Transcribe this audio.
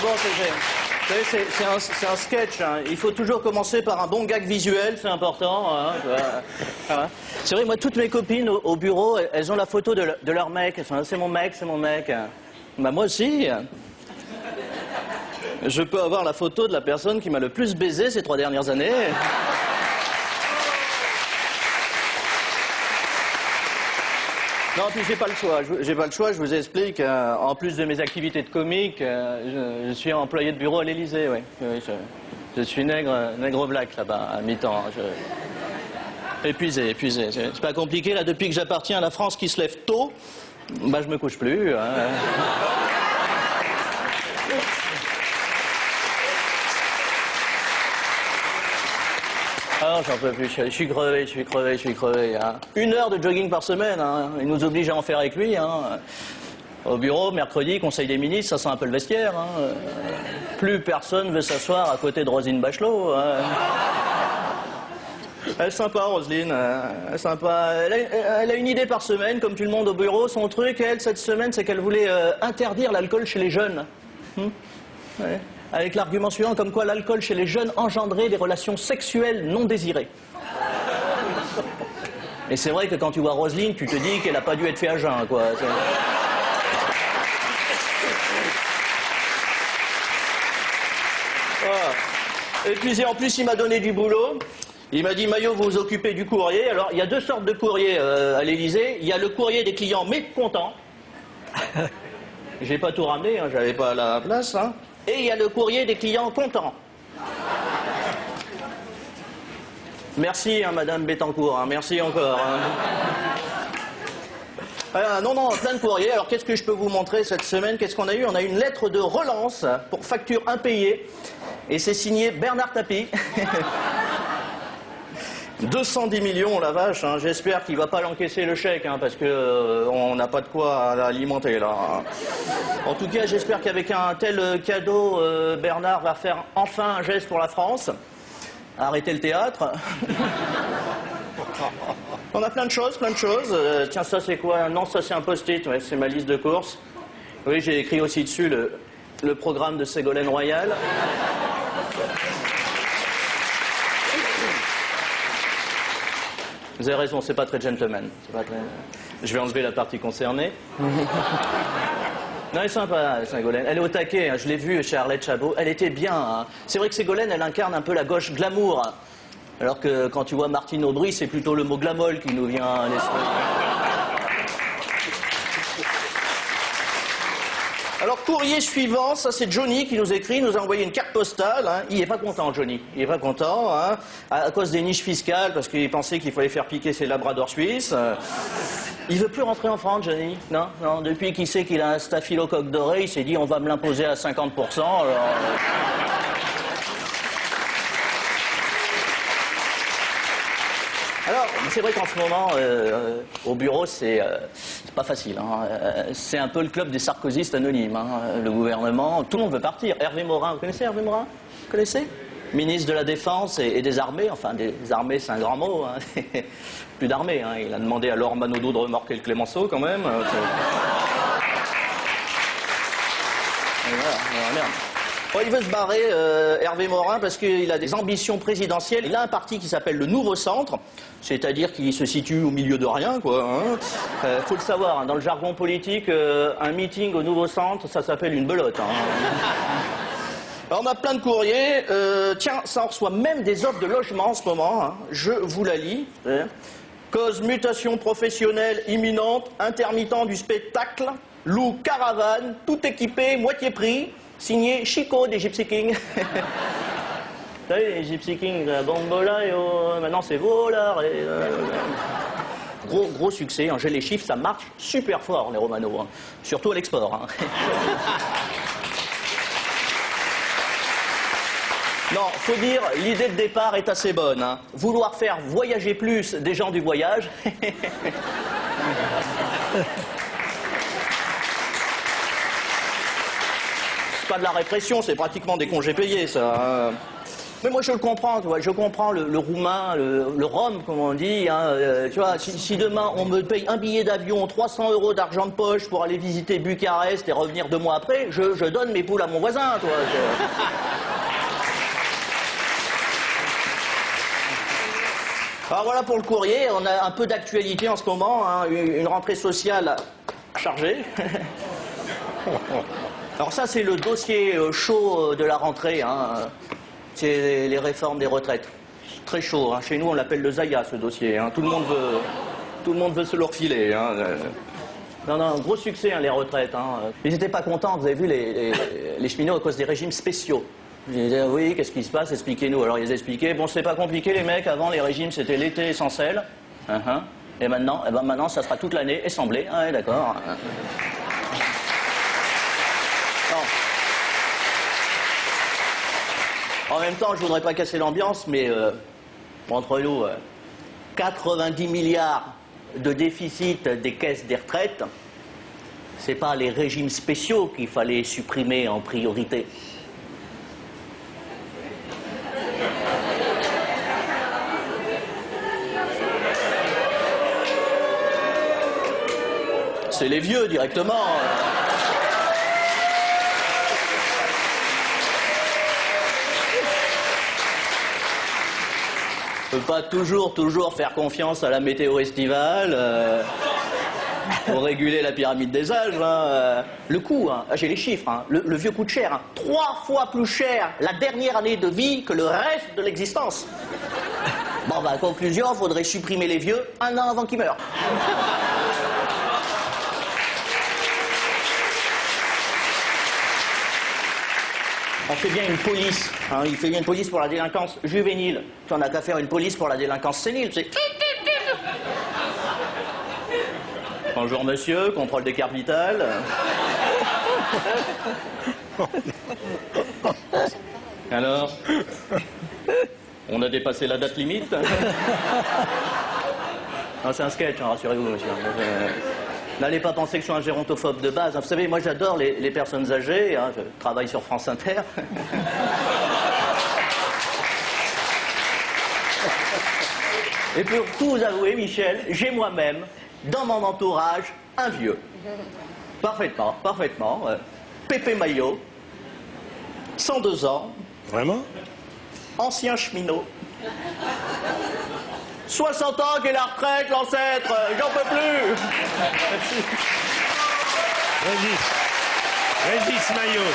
bon, c'est un sketch. Hein. Il faut toujours commencer par un bon gag visuel, c'est important. Hein. Voilà. C'est vrai, moi, toutes mes copines au bureau, elles ont la photo de leur mec. Enfin, c'est mon mec, c'est mon mec. Bah, moi aussi. Je peux avoir la photo de la personne qui m'a le plus baisé ces 3 dernières années. Non, puis j'ai pas le choix. J'ai pas le choix, je vous explique. En plus de mes activités de comique, je suis employé de bureau à l'Élysée, oui. Oui, je suis nègre black là-bas, à mi-temps. Épuisé. C'est pas compliqué, là, depuis que j'appartiens à la France qui se lève tôt, bah je me couche plus. Hein. Ah, j'en peux plus, je suis crevé. Hein. 1 heure de jogging par semaine, hein. Il nous oblige à en faire avec lui. Hein. Au bureau, mercredi, conseil des ministres, ça sent un peu le vestiaire. Hein. Plus personne veut s'asseoir à côté de Roselyne Bachelot. Hein. Elle est sympa, Roselyne. Elle est sympa. Elle a une idée par semaine, comme tout le monde au bureau. Son truc, elle, cette semaine, c'est qu'elle voulait interdire l'alcool chez les jeunes. Ouais. Avec l'argument suivant, comme quoi l'alcool chez les jeunes engendrait des relations sexuelles non désirées. Et c'est vrai que quand tu vois Roselyne, tu te dis qu'elle n'a pas dû être faite à jeun, quoi. Voilà. Et puis en plus, il m'a donné du boulot. Il m'a dit, Maillot, vous vous occupez du courrier. Alors, il y a 2 sortes de courriers à l'Élysée. Il y a le courrier des clients mécontents. J'ai pas tout ramené, hein, j'avais pas la place, hein. Et il y a le courrier des clients contents. Merci, hein, Madame Bettencourt, hein, merci encore. Hein. Non, plein de courriers. Alors, qu'est-ce que je peux vous montrer cette semaine? Qu'est-ce qu'on a eu? On a eu une lettre de relance pour facture impayée. Et c'est signé Bernard Tapie. 210 millions, la vache, hein. J'espère qu'il ne va pas l'encaisser le chèque, hein, parce que on n'a pas de quoi l'alimenter, là. En tout cas, j'espère qu'avec un tel cadeau, Bernard va faire enfin un geste pour la France. Arrêter le théâtre. On a plein de choses. Tiens, ça c'est quoi? Non, ça c'est un post-it, ouais, c'est ma liste de courses. Oui, j'ai écrit aussi dessus le programme de Ségolène Royal. Vous avez raison, c'est pas très gentleman. Je vais enlever la partie concernée. Non, elle est sympa, Ségolène. Elle est au taquet, hein. Je l'ai vue chez Arlette Chabot. Elle était bien. Hein. C'est vrai que Ségolène, elle incarne un peu la gauche glamour. Hein. Alors que quand tu vois Martine Aubry, c'est plutôt le mot glamol qui nous vient à l'esprit. Alors, courrier suivant, ça c'est Johnny qui nous écrit, il nous a envoyé une carte postale. Hein. Il est pas content, Johnny. Il est pas content, hein, à cause des niches fiscales, parce qu'il pensait qu'il fallait faire piquer ses labradors suisses. Il veut plus rentrer en France, Johnny. Non. Depuis qu'il sait qu'il a un staphylocoque doré, il s'est dit on va me l'imposer à 50%. Alors, c'est vrai qu'en ce moment, au bureau, c'est pas facile. Hein. C'est un peu le club des sarkozystes anonymes. Hein. Le gouvernement, tout le monde veut partir. Hervé Morin, vous connaissez Hervé Morin? Vous connaissez? Ministre de la Défense et des Armées. Enfin, des Armées, c'est un grand mot. Hein. Plus d'armée. Hein. Il a demandé à Laure Manodou de remorquer le Clémenceau, quand même. Voilà. Bon, il veut se barrer, Hervé Morin, parce qu'il a des ambitions présidentielles. Il a un parti qui s'appelle le Nouveau Centre, c'est-à-dire qu'il se situe au milieu de rien, quoi. Hein. Faut le savoir, hein, dans le jargon politique, un meeting au Nouveau Centre, ça s'appelle une belote. Hein. Alors, on a plein de courriers. Tiens, ça en reçoit même des offres de logement en ce moment. Hein. Je vous la lis. Cause mutation professionnelle imminente, intermittent du spectacle, loue caravane, tout équipé, moitié prix. Signé Chico des Gypsy Kings. Vous savez, les Gypsy Kings, Bambola, maintenant c'est Volare. Gros succès, hein. J'ai les chiffres, ça marche super fort, les Romano. Hein. Surtout à l'export. Hein. Non, faut dire, l'idée de départ est assez bonne. Hein. Vouloir faire voyager plus des gens du voyage. Pas de la répression, c'est pratiquement des congés payés, ça. Mais moi je le comprends, tu vois, je comprends le roumain, le rhum, comme on dit, hein, tu vois, si demain on me paye un billet d'avion, 300 € d'argent de poche pour aller visiter Bucarest et revenir 2 mois après, je donne mes poules à mon voisin, toi. Alors voilà pour le courrier, on a un peu d'actualité en ce moment, hein, une rentrée sociale chargée. Alors ça c'est le dossier chaud de la rentrée, hein. C'est les réformes des retraites. Très chaud, hein. Chez nous on l'appelle le Zaya ce dossier, hein. Tout le monde veut se le refiler, hein. Non, gros succès, hein, les retraites, hein. Ils n'étaient pas contents, vous avez vu, les cheminots à cause des régimes spéciaux. Ils disaient, oui, qu'est-ce qui se passe, expliquez-nous. Alors ils expliquaient, bon c'est pas compliqué les mecs, avant les régimes c'était l'été sans sel. Et maintenant, eh ben, maintenant ça sera toute l'année et sans blé. Ah ouais, d'accord. En même temps, je voudrais pas casser l'ambiance, mais entre nous, 90 milliards de déficit des caisses des retraites, c'est pas les régimes spéciaux qu'il fallait supprimer en priorité. C'est les vieux directement. On ne peut pas toujours faire confiance à la météo estivale pour réguler la pyramide des âges. Hein. Le coût, hein, j'ai les chiffres, hein, le vieux coûte cher, hein, 3 fois plus cher la dernière année de vie que le reste de l'existence. Bon, bah, conclusion, il faudrait supprimer les vieux 1 an avant qu'ils meurent. On fait bien une police, hein, il fait bien une police pour la délinquance juvénile. On n'a qu'à faire une police pour la délinquance sénile, c'est... Bonjour monsieur, contrôle des cartes vitales. Alors, on a dépassé la date limite. Non, c'est un sketch, hein, rassurez-vous monsieur. N'allez pas penser que je suis un gérontophobe de base. Vous savez, moi j'adore les personnes âgées, hein, je travaille sur France Inter. Et pour tout vous avouer, Michel, j'ai moi-même, dans mon entourage, un vieux. Parfaitement. Pépé Maillot, 102 ans. Vraiment? Ancien cheminot. 60 ans qu'est la retraite, l'ancêtre, j'en peux plus. Régis Maillot.